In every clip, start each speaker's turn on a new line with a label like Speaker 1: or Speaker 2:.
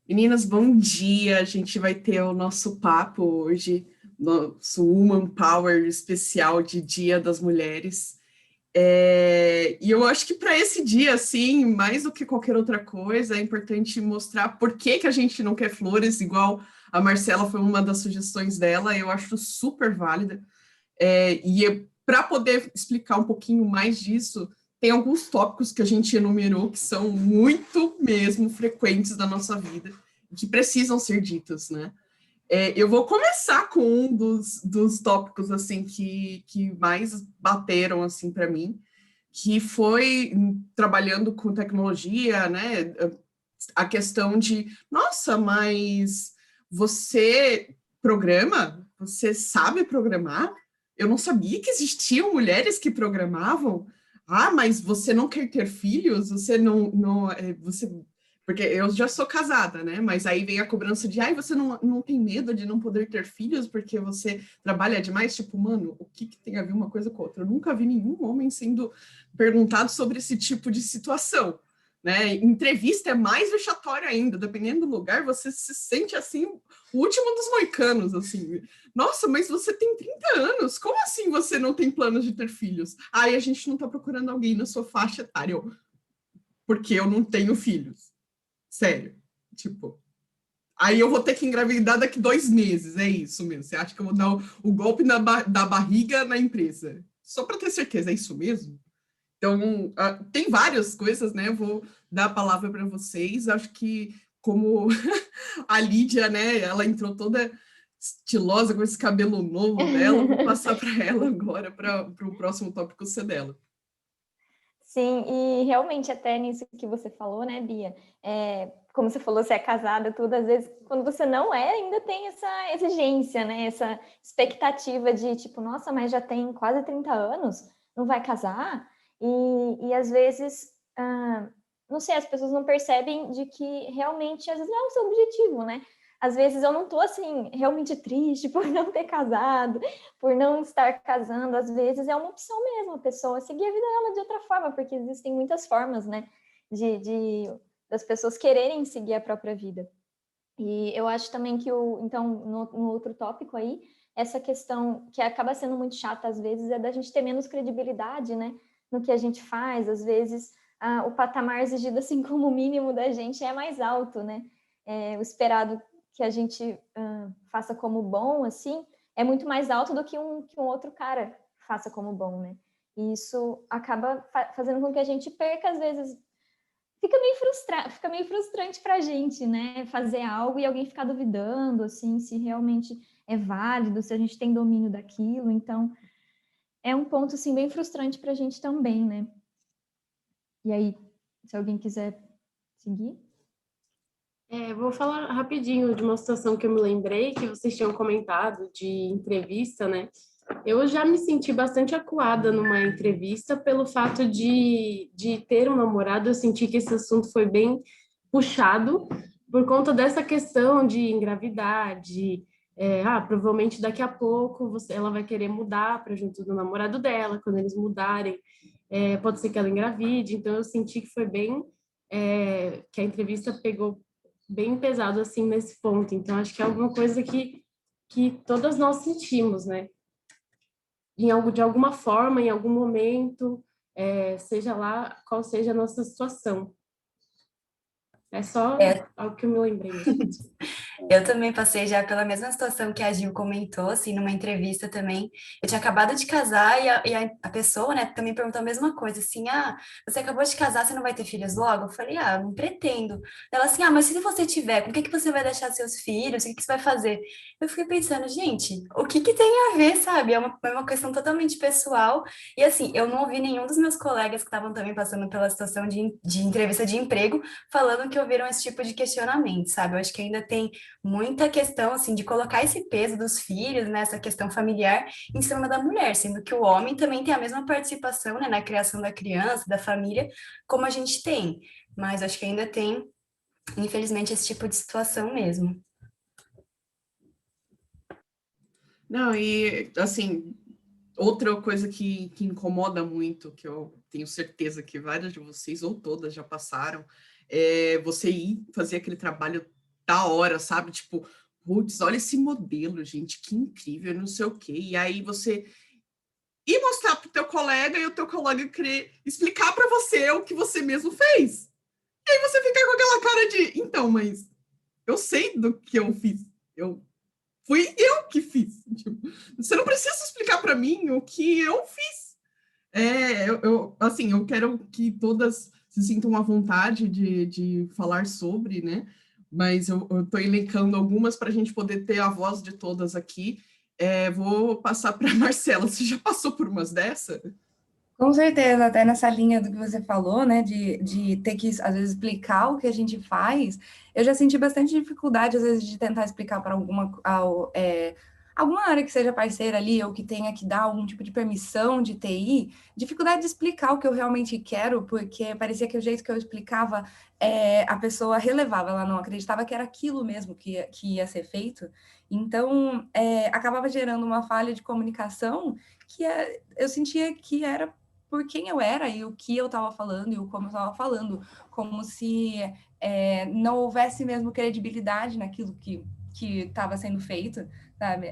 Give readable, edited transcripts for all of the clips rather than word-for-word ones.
Speaker 1: Meninas, bom dia. A gente vai ter o nosso papo hoje, nosso Woman Power especial de Dia das Mulheres. E eu acho que para esse dia, assim, mais do que qualquer outra coisa, é importante mostrar por que que a gente não quer flores, igual a Marcela foi uma das sugestões dela, eu acho super válida. Para poder explicar um pouquinho mais disso, tem alguns tópicos que a gente enumerou que são muito mesmo frequentes da nossa vida, que precisam ser ditos, né? Eu vou começar com um dos tópicos assim que mais bateram assim para mim, que foi trabalhando com tecnologia, né? A questão de, nossa, mas você programa? Você sabe programar? Eu não sabia que existiam mulheres que programavam. Ah, mas você não quer ter filhos? Você não você porque eu já sou casada, né? Mas aí vem a cobrança de, ai, você não tem medo de não poder ter filhos porque você trabalha demais? Tipo, mano, o que, que tem a ver uma coisa com a outra? Eu nunca vi nenhum homem sendo perguntado sobre esse tipo de situação, né? Entrevista é mais vexatória ainda, dependendo do lugar, você se sente assim, o último dos moicanos, assim. Nossa, mas você tem 30 anos, como assim você não tem planos de ter filhos? Ai, a gente não tá procurando alguém na sua faixa etária, porque eu não tenho filhos. Sério, tipo. Aí eu vou ter que engravidar daqui 2 meses, é isso mesmo. Você acha que eu vou dar o golpe da barriga na empresa? Só para ter certeza, é isso mesmo? Então, tem várias coisas, né? Eu vou dar a palavra para vocês. Acho que, como a Lídia, né? Ela entrou toda estilosa com esse cabelo novo dela, eu vou passar para ela agora, para o próximo tópico ser dela.
Speaker 2: Sim, e realmente até nisso que você falou, né, Bia? Como você falou, você é casada, tudo, às vezes, quando você não é, ainda tem essa exigência, né? Essa expectativa de, tipo, nossa, mas já tem quase 30 anos, não vai casar? E às vezes, não sei, as pessoas não percebem de que realmente, às vezes, não é o seu objetivo, né? Às vezes eu não tô, assim, realmente triste por não ter casado, por não estar casando, às vezes é uma opção mesmo, a pessoa seguir a vida dela de outra forma, porque existem muitas formas, né, das pessoas quererem seguir a própria vida. E eu acho também que então, no outro tópico aí, essa questão que acaba sendo muito chata às vezes é da gente ter menos credibilidade, né, no que a gente faz, às vezes o patamar exigido assim como mínimo da gente é mais alto, né, o esperado que a gente faça como bom, assim, é muito mais alto do que um outro cara faça como bom, né? E isso acaba fazendo com que a gente perca, às vezes, fica meio frustrante para a gente, né? Fazer algo e alguém ficar duvidando, assim, se realmente é válido, se a gente tem domínio daquilo. Então, é um ponto, assim, bem frustrante para a gente também, né? E aí, se alguém quiser seguir.
Speaker 3: Vou falar rapidinho de uma situação que eu me lembrei, que vocês tinham comentado de entrevista, né? Eu já me senti bastante acuada numa entrevista pelo fato de ter um namorado. Eu senti que esse assunto foi bem puxado por conta dessa questão de engravidar, provavelmente daqui a pouco ela vai querer mudar para junto do namorado dela, quando eles mudarem, pode ser que ela engravide. Então eu senti que foi bem, que a entrevista pegou bem pesado assim nesse ponto. Então acho que é alguma coisa que todas nós sentimos, né? De alguma forma, em algum momento, seja lá qual seja a nossa situação. É só algo que eu me lembrei.
Speaker 4: Eu também passei já pela mesma situação que a Gil comentou, assim, numa entrevista também. Eu tinha acabado de casar e a pessoa, né, também perguntou a mesma coisa, assim, você acabou de casar, você não vai ter filhos logo? Eu falei, não pretendo. Ela assim, mas se você tiver, com o que que você vai deixar seus filhos? O que que você vai fazer? Eu fiquei pensando, gente, o que que tem a ver, sabe? É uma questão totalmente pessoal. E assim, eu não ouvi nenhum dos meus colegas que estavam também passando pela situação de entrevista de emprego falando que ouviram esse tipo de questionamento, sabe? Eu acho que ainda tem muita questão, assim, de colocar esse peso dos filhos, né, essa questão familiar, em cima da mulher, sendo que o homem também tem a mesma participação, né, na criação da criança, da família, como a gente tem. Mas acho que ainda tem, infelizmente, esse tipo de situação mesmo.
Speaker 1: Não, e assim, outra coisa que incomoda muito, que eu tenho certeza que várias de vocês, ou todas, já passaram, é você ir fazer aquele trabalho da hora, sabe? Tipo, putz, olha esse modelo, gente, que incrível, não sei o quê. E aí você ir mostrar pro teu colega e o teu colega querer explicar para você o que você mesmo fez. E aí você fica com aquela cara de, então, mas eu sei do que eu fiz. Fui eu que fiz. Tipo, você não precisa explicar para mim o que eu fiz. Assim, eu quero que todas se sintam à vontade de falar sobre, né? Mas eu estou elencando algumas para a gente poder ter a voz de todas aqui. Vou passar para a Marcela. Você já passou por umas dessa?
Speaker 5: Com certeza, até nessa linha do que você falou, né, de ter que, às vezes, explicar o que a gente faz, eu já senti bastante dificuldade, às vezes, de tentar explicar para alguma área que seja parceira ali, ou que tenha que dar algum tipo de permissão de TI, dificuldade de explicar o que eu realmente quero, porque parecia que o jeito que eu explicava, a pessoa relevava, ela não acreditava que era aquilo mesmo que ia ser feito, então, acabava gerando uma falha de comunicação que eu sentia que era por quem eu era e o que eu estava falando e o como eu estava falando, como se não houvesse mesmo credibilidade naquilo que estava sendo feito, sabe?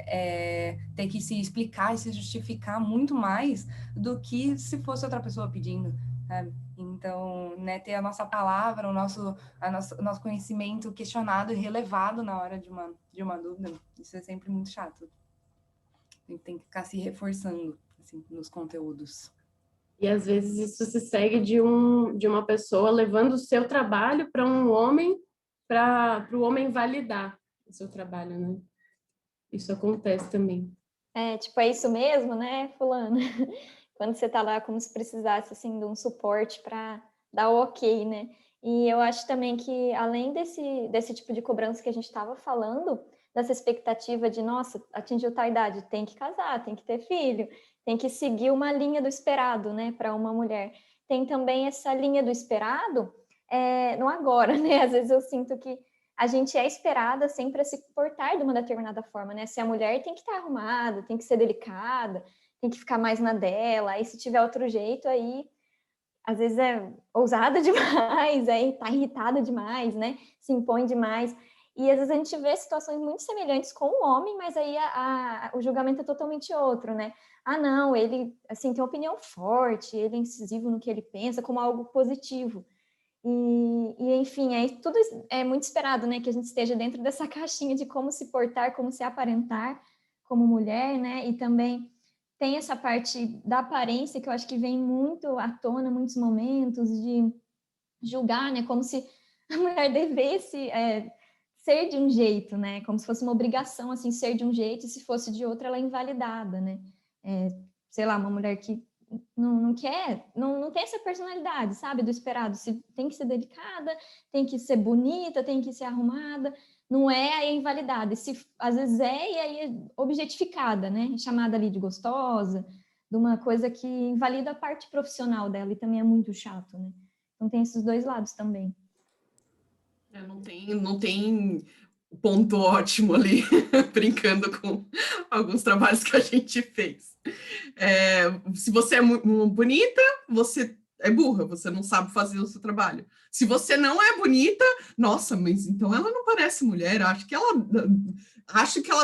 Speaker 5: Ter que se explicar e se justificar muito mais do que se fosse outra pessoa pedindo, sabe? Então, né, ter a nossa palavra, o nosso conhecimento questionado e relevado na hora de uma dúvida, isso é sempre muito chato. A gente tem que ficar se reforçando assim, nos conteúdos.
Speaker 3: E às vezes isso se segue de uma pessoa levando o seu trabalho para um homem, para o homem validar o seu trabalho, né? Isso acontece também.
Speaker 2: Tipo, é isso mesmo, né, fulano? Quando você tá lá como se precisasse, assim, de um suporte para dar o ok, né? E eu acho também que, além desse tipo de cobrança que a gente estava falando, dessa expectativa de, nossa, atingiu tal idade, tem que casar, tem que ter filho, tem que seguir uma linha do esperado, né, para uma mulher. Tem também essa linha do esperado no agora, né? Às vezes eu sinto que a gente é esperada sempre a se portar de uma determinada forma, né? Se a mulher tem que estar arrumada, tem que ser delicada, tem que ficar mais na dela, aí se tiver outro jeito, aí às vezes é ousada demais, aí tá irritada demais, né? Se impõe demais. E às vezes a gente vê situações muito semelhantes com o homem, mas aí o julgamento é totalmente outro, né? Ah, não, ele assim tem opinião forte, ele é incisivo no que ele pensa, como algo positivo. Enfim, aí tudo é muito esperado, né? Que a gente esteja dentro dessa caixinha de como se portar, como se aparentar como mulher, né? E também tem essa parte da aparência que eu acho que vem muito à tona, muitos momentos de julgar, né? Como se a mulher devesse ser de um jeito, né? Como se fosse uma obrigação, assim, ser de um jeito e se fosse de outra, ela é invalidada, né? Sei lá, uma mulher que não quer, não tem essa personalidade, sabe, do esperado. Se tem que ser delicada, tem que ser bonita, tem que ser arrumada, não é, aí é invalidada. E se às vezes e aí é objetificada, né, chamada ali de gostosa, de uma coisa que invalida a parte profissional dela e também é muito chato, né. Então tem esses dois lados também.
Speaker 1: Não tem ponto ótimo ali, brincando com alguns trabalhos que a gente fez. Se você é bonita, você é burra, você não sabe fazer o seu trabalho. Se você não é bonita, nossa, mas então ela não parece mulher, acho que ela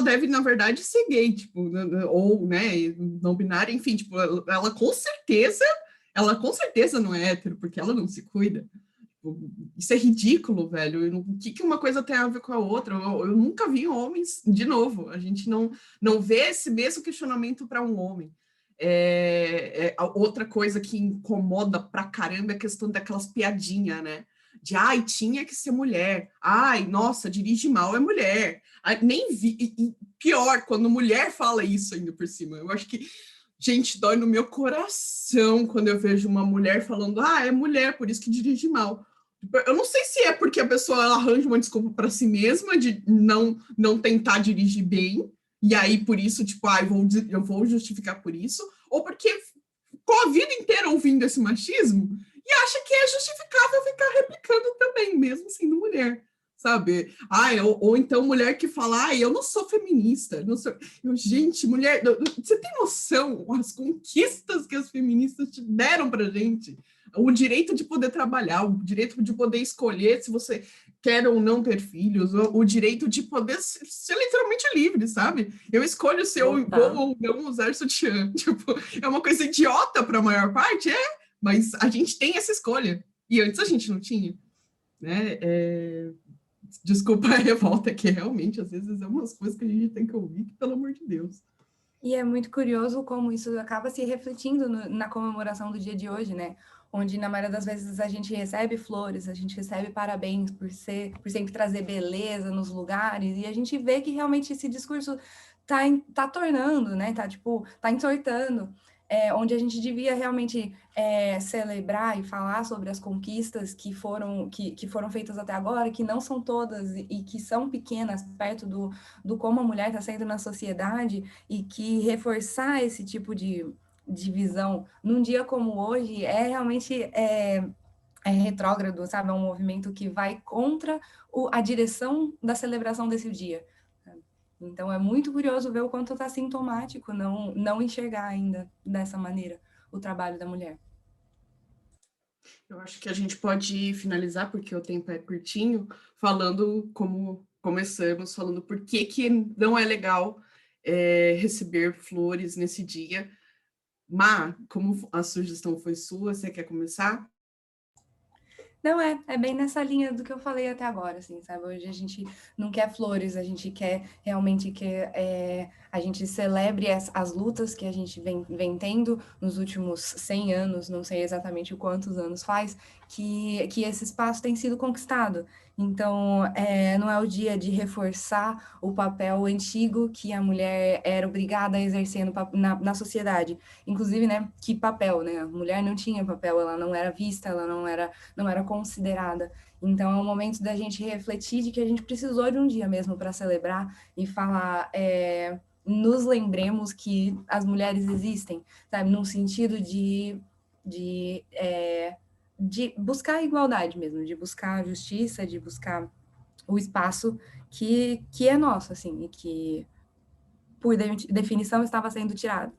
Speaker 1: deve, na verdade, ser gay, tipo, ou, né, não binária, enfim, tipo, ela com certeza não é hétero, porque ela não se cuida. Isso é ridículo, velho. O que uma coisa tem a ver com a outra? Eu nunca vi homens, de novo, a gente não vê esse mesmo questionamento para um homem. Outra coisa que incomoda pra caramba é a questão daquelas piadinhas, né? De, ai, tinha que ser mulher. Ai, nossa, dirige mal é mulher. Ai, nem vi. E pior, quando mulher fala isso ainda por cima. Eu acho que, gente, dói no meu coração quando eu vejo uma mulher falando, ah, é mulher, por isso que dirige mal. Eu não sei se é porque a pessoa ela arranja uma desculpa para si mesma de não tentar dirigir bem, e aí por isso, tipo, eu vou justificar por isso, ou porque ficou a vida inteira ouvindo esse machismo e acha que é justificável ficar replicando também, mesmo sendo mulher, sabe? Ou então mulher que fala, eu não sou feminista, não sou... gente, mulher, você tem noção as conquistas que as feministas te deram pra gente? O direito de poder trabalhar, o direito de poder escolher se você quer ou não ter filhos, o direito de poder ser literalmente livre, sabe? Eu escolho se eu vou ou não usar sutiã. Tipo, é uma coisa idiota para a maior parte, mas a gente tem essa escolha. E antes a gente não tinha, né? Desculpa a revolta, que realmente, às vezes, é umas coisas que a gente tem que ouvir, que, pelo amor de Deus.
Speaker 5: E é muito curioso como isso acaba se refletindo na comemoração do dia de hoje, né? Onde, na maioria das vezes, a gente recebe flores, a gente recebe parabéns por sempre trazer beleza nos lugares, e a gente vê que realmente esse discurso tá tornando, né? Tá entortando. Onde a gente devia realmente celebrar e falar sobre as conquistas que foram feitas até agora, que não são todas e que são pequenas perto do como a mulher está sendo na sociedade, e que reforçar esse tipo de visão num dia como hoje realmente retrógrado, sabe? É um movimento que vai contra a direção da celebração desse dia. Então, é muito curioso ver o quanto está sintomático não enxergar ainda dessa maneira o trabalho da mulher.
Speaker 1: Eu acho que a gente pode finalizar, porque o tempo é curtinho, falando como começamos, falando por que não é legal receber flores nesse dia. Má, como a sugestão foi sua, você quer começar?
Speaker 5: Não, é bem nessa linha do que eu falei até agora, assim, sabe? Hoje a gente não quer flores, a gente quer realmente que a gente celebre as lutas que a gente vem tendo nos últimos 100 anos, não sei exatamente quantos anos faz, que esse espaço tem sido conquistado. Então, não é o dia de reforçar o papel antigo que a mulher era obrigada a exercer na sociedade. Inclusive, né, que papel, né? A mulher não tinha papel, ela não era vista, ela não era considerada. Então, é um momento da gente refletir de que a gente precisou de um dia mesmo para celebrar e falar, nos lembremos que as mulheres existem, sabe? Num sentido de buscar a igualdade mesmo, de buscar a justiça, de buscar o espaço que é nosso, assim, e que, por definição, estava sendo tirado.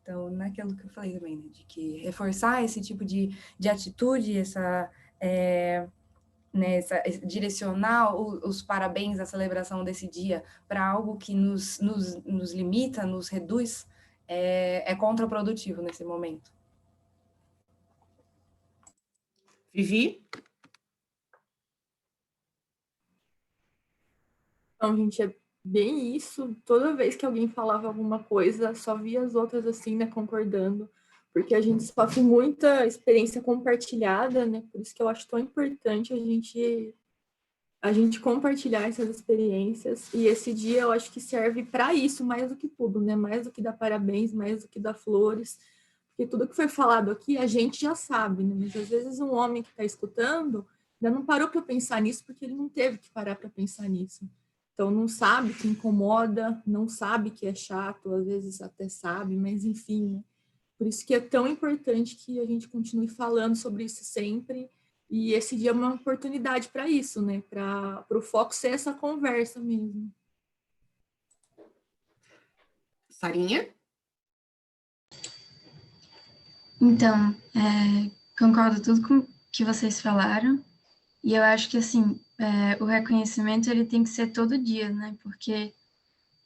Speaker 5: Então, naquilo que eu falei também, né, de que reforçar esse tipo de atitude, direcionar os parabéns, a celebração desse dia para algo que nos limita, nos reduz, é contraprodutivo nesse momento.
Speaker 1: Vivi?
Speaker 6: Então, gente, é bem isso. Toda vez que alguém falava alguma coisa, só via as outras assim, né, concordando, porque a gente sofre muita experiência compartilhada, né? Por isso que eu acho tão importante a gente compartilhar essas experiências. E esse dia eu acho que serve para isso mais do que tudo, né? Mais do que dar parabéns, mais do que dar flores, porque tudo que foi falado aqui a gente já sabe, né? Mas às vezes um homem que está escutando ainda não parou para pensar nisso porque ele não teve que parar para pensar nisso. Então, não sabe que incomoda, não sabe que é chato, às vezes até sabe, mas enfim, né? Por isso que é tão importante que a gente continue falando sobre isso sempre, e esse dia é uma oportunidade para isso, né? Para o foco ser essa conversa mesmo.
Speaker 1: Sarinha?
Speaker 7: Então, concordo tudo com que vocês falaram, e eu acho que, assim, o reconhecimento ele tem que ser todo dia, né? Porque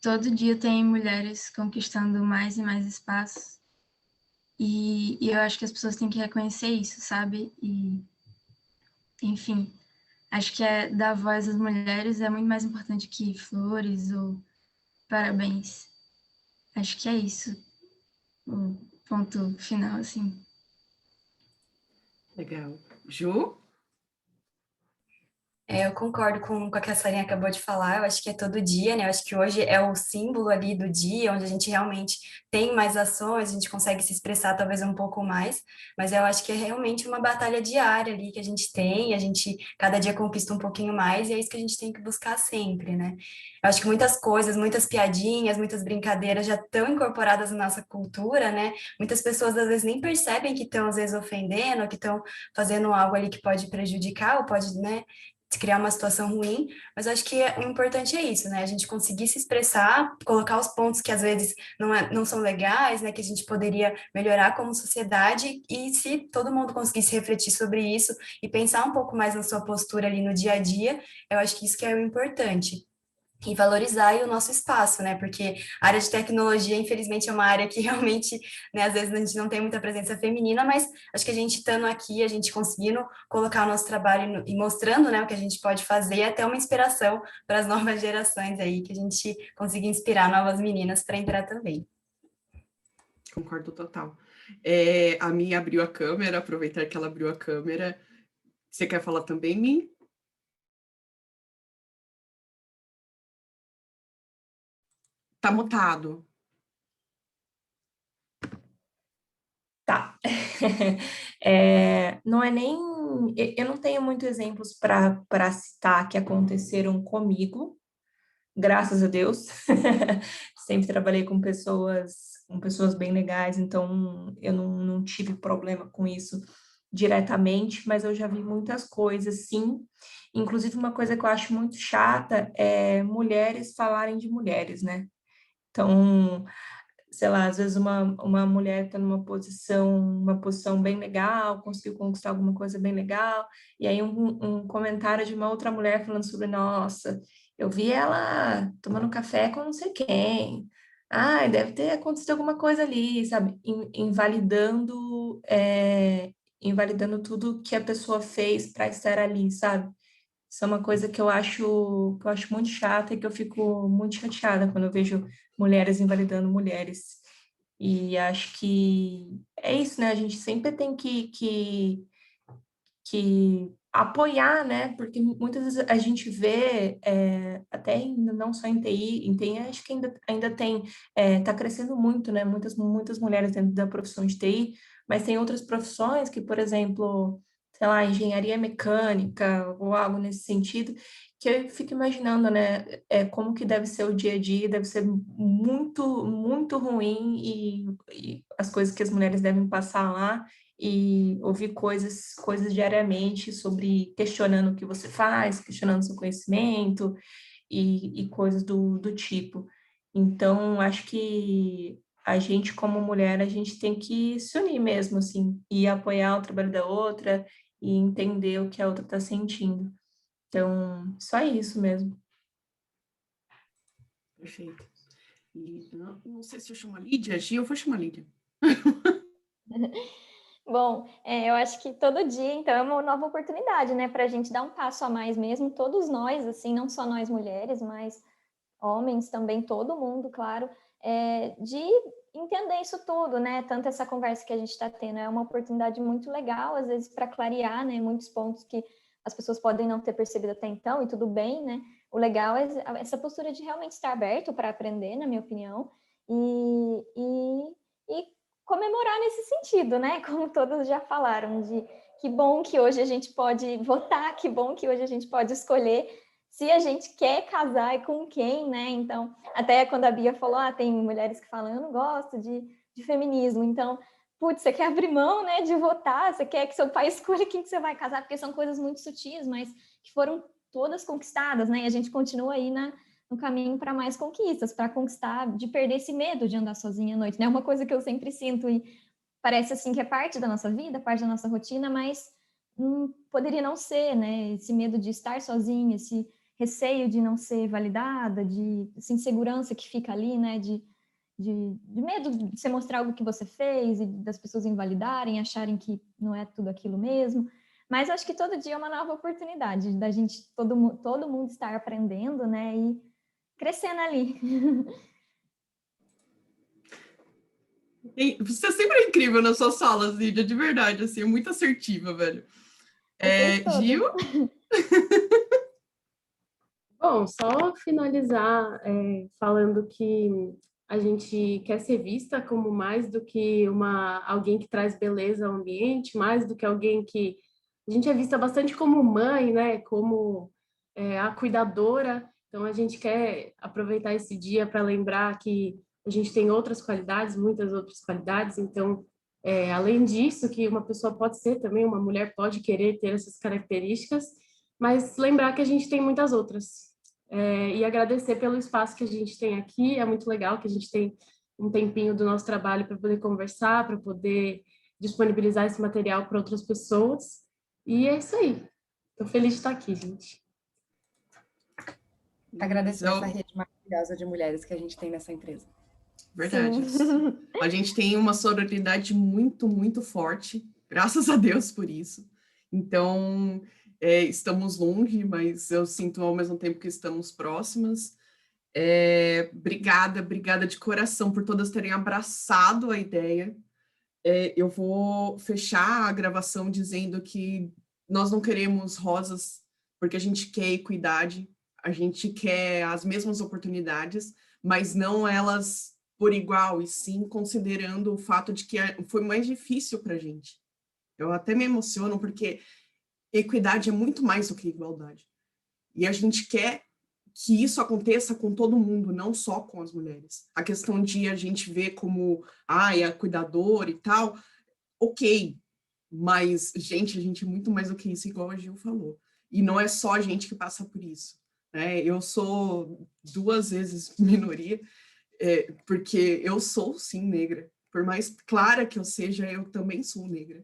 Speaker 7: todo dia tem mulheres conquistando mais e mais espaços. E eu acho que as pessoas têm que reconhecer isso, sabe? E, enfim, acho que dar voz às mulheres é muito mais importante que flores ou parabéns. Acho que é isso, o ponto final, assim.
Speaker 1: Legal. Ju?
Speaker 4: Eu concordo com o que a Sarinha acabou de falar, eu acho que é todo dia, né? Eu acho que hoje é o símbolo ali do dia, onde a gente realmente tem mais ações, a gente consegue se expressar talvez um pouco mais, mas eu acho que é realmente uma batalha diária ali que a gente tem, a gente cada dia conquista um pouquinho mais, e é isso que a gente tem que buscar sempre, né? Eu acho que muitas coisas, muitas piadinhas, muitas brincadeiras já estão incorporadas na nossa cultura, né? Muitas pessoas às vezes nem percebem que estão às vezes ofendendo, que estão fazendo algo ali que pode prejudicar ou pode, né, criar uma situação ruim, mas eu acho que o importante é isso, né? A gente conseguir se expressar, colocar os pontos que às vezes não são legais, né? Que a gente poderia melhorar como sociedade, e se todo mundo conseguisse refletir sobre isso e pensar um pouco mais na sua postura ali no dia a dia, eu acho que isso que é o importante. E valorizar aí o nosso espaço, né? Porque a área de tecnologia, infelizmente, é uma área que realmente, né, às vezes a gente não tem muita presença feminina, mas acho que a gente estando aqui, a gente conseguindo colocar o nosso trabalho e mostrando, né, o que a gente pode fazer, é até uma inspiração para as novas gerações aí, que a gente consiga inspirar novas meninas para entrar também.
Speaker 1: Concordo total. A Min abriu a câmera, aproveitar que ela abriu a câmera. Você quer falar também, Min? Tá mutado.
Speaker 8: Tá. Não é nem. Eu não tenho muitos exemplos para citar que aconteceram comigo, graças a Deus. Sempre trabalhei com pessoas bem legais, então eu não tive problema com isso diretamente, mas eu já vi muitas coisas, sim. Inclusive, uma coisa que eu acho muito chata é mulheres falarem de mulheres, né? Então, sei lá, às vezes uma mulher está uma posição bem legal, conseguiu conquistar alguma coisa bem legal, e aí um comentário de uma outra mulher falando sobre, nossa, eu vi ela tomando café com não sei quem, ai, deve ter acontecido alguma coisa ali, sabe? Invalidando tudo que a pessoa fez para estar ali, sabe? Isso é uma coisa que eu acho muito chata e que eu fico muito chateada quando eu vejo mulheres invalidando mulheres. E acho que é isso, né? A gente sempre tem que apoiar, né? Porque muitas vezes a gente vê, até não só em TI, acho que ainda tem, está crescendo muito, né? Muitas mulheres dentro da profissão de TI, mas tem outras profissões que, por exemplo, sei lá, engenharia mecânica ou algo nesse sentido, que eu fico imaginando, né? Como que deve ser o dia a dia, deve ser muito, muito ruim e as coisas que as mulheres devem passar lá e ouvir coisas diariamente sobre questionando o que você faz, questionando seu conhecimento e coisas do tipo. Então, acho que a gente, como mulher, a gente tem que se unir mesmo, assim, e apoiar o trabalho da outra e entender o que a outra está sentindo. Então, só isso mesmo.
Speaker 1: Perfeito. Não sei se eu chamo a Lídia, Gi, eu vou chamar a Lídia.
Speaker 2: Bom, eu acho que todo dia, então, é uma nova oportunidade, né, para a gente dar um passo a mais mesmo, todos nós, assim, não só nós mulheres, mas homens também, todo mundo, claro, de entender isso tudo, né, tanto essa conversa que a gente está tendo, é uma oportunidade muito legal, às vezes, para clarear, né, muitos pontos que as pessoas podem não ter percebido até então, e tudo bem, né, o legal é essa postura de realmente estar aberto para aprender, na minha opinião, e comemorar nesse sentido, né? Como todos já falaram, de que bom que hoje a gente pode votar, que bom que hoje a gente pode escolher se a gente quer casar e com quem, né? Então, até quando a Bia falou, tem mulheres que falam, eu não gosto de feminismo, então, putz, você quer abrir mão, né, de votar, você quer que seu pai escolha quem que você vai casar, porque são coisas muito sutis, mas que foram todas conquistadas, né? E a gente continua aí no caminho para mais conquistas, para conquistar, de perder esse medo de andar sozinha à noite, né? Uma coisa que eu sempre sinto e parece assim que é parte da nossa vida, parte da nossa rotina, mas poderia não ser, né? Esse medo de estar sozinha, esse receio de não ser validada, de essa insegurança que fica ali, né? De medo de você mostrar algo que você fez e das pessoas invalidarem, acharem que não é tudo aquilo mesmo. Mas acho que todo dia é uma nova oportunidade da gente, todo mundo estar aprendendo, né? E crescendo ali.
Speaker 1: Você sempre é incrível nas suas falas, Lídia, de verdade, assim, é muito assertiva, velho. Gil?
Speaker 3: Bom, só finalizar falando que a gente quer ser vista como mais do que alguém que traz beleza ao ambiente, mais do que alguém que a gente é vista bastante como mãe, né? Como a cuidadora. Então a gente quer aproveitar esse dia para lembrar que a gente tem outras qualidades, muitas outras qualidades. Então, além disso, que uma pessoa pode ser também, uma mulher pode querer ter essas características, mas lembrar que a gente tem muitas outras. E agradecer pelo espaço que a gente tem aqui, é muito legal que a gente tem um tempinho do nosso trabalho para poder conversar, para poder disponibilizar esse material para outras pessoas, e é isso aí. Estou feliz de estar aqui, gente.
Speaker 5: Agradecer essa rede maravilhosa de mulheres que a gente tem nessa empresa.
Speaker 1: Verdade. A gente tem uma sororidade muito, muito forte, graças a Deus por isso. Então, estamos longe, mas eu sinto ao mesmo tempo que estamos próximas. Obrigada de coração por todas terem abraçado a ideia. Eu vou fechar a gravação dizendo que nós não queremos rosas porque a gente quer equidade, a gente quer as mesmas oportunidades, mas não elas por igual, e sim considerando o fato de que foi mais difícil para a gente. Eu até me emociono porque equidade é muito mais do que igualdade. E a gente quer que isso aconteça com todo mundo, não só com as mulheres. A questão de a gente ver como, é a cuidadora e tal, ok, mas, gente, a gente é muito mais do que isso, igual a Gil falou. E não é só a gente que passa por isso, né? Eu sou 2 vezes minoria, porque eu sou, sim, negra. Por mais clara que eu seja, eu também sou negra.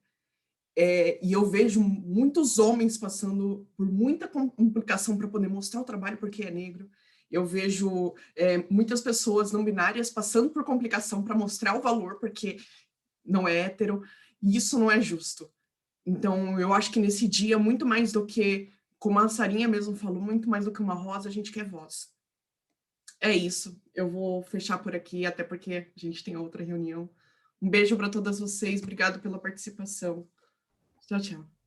Speaker 1: E eu vejo muitos homens passando por muita complicação para poder mostrar o trabalho porque é negro. Eu vejo muitas pessoas não binárias passando por complicação para mostrar o valor porque não é hétero, e isso não é justo. Então, eu acho que nesse dia, muito mais do que, como a Sarinha mesmo falou, muito mais do que uma rosa, a gente quer voz. É isso. Eu vou fechar por aqui, até porque a gente tem outra reunião. Um beijo para todas vocês. Obrigado pela participação. Tchau, tchau.